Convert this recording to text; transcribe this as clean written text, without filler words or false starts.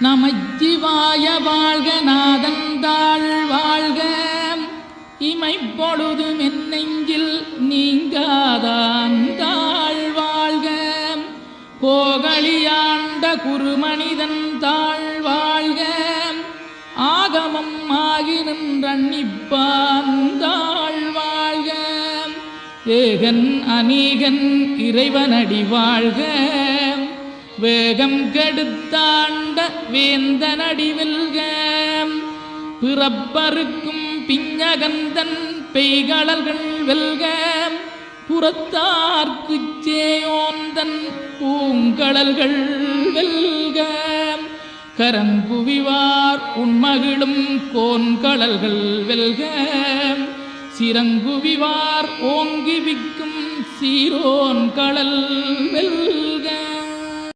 நமச்சிவாய வாழ்க நாதந்தாள் வாழ்க இமைப்பொழுது மென்னெஞ்சில் நீங்காதாந்தாள் வாழ்க கோகலியாண்ட குருமனிதன் தாழ் வாழ்க ஆகமம் ஆகி நின்றன்னிப்பாந்தாள் வாழ்க ஏகன் அநீகன் இறைவனடி வாழ்க வேகம் கெடுத்தாண்ட வேந்தனடி வெல்க பிறப்பருக்கும் பிஞகந்தன் பெய்களர்கள் வெல்க புறத்தார்க்குச் சேயோந்தன் பூங்கடல்கள் வெல்க கரங்குவிவார் உண்மகிழும் கோன்கடல்கள் வெல்க சிறங்குவிவார் ஓங்கி விக்கும் சீரோன் கடல் வெல்க.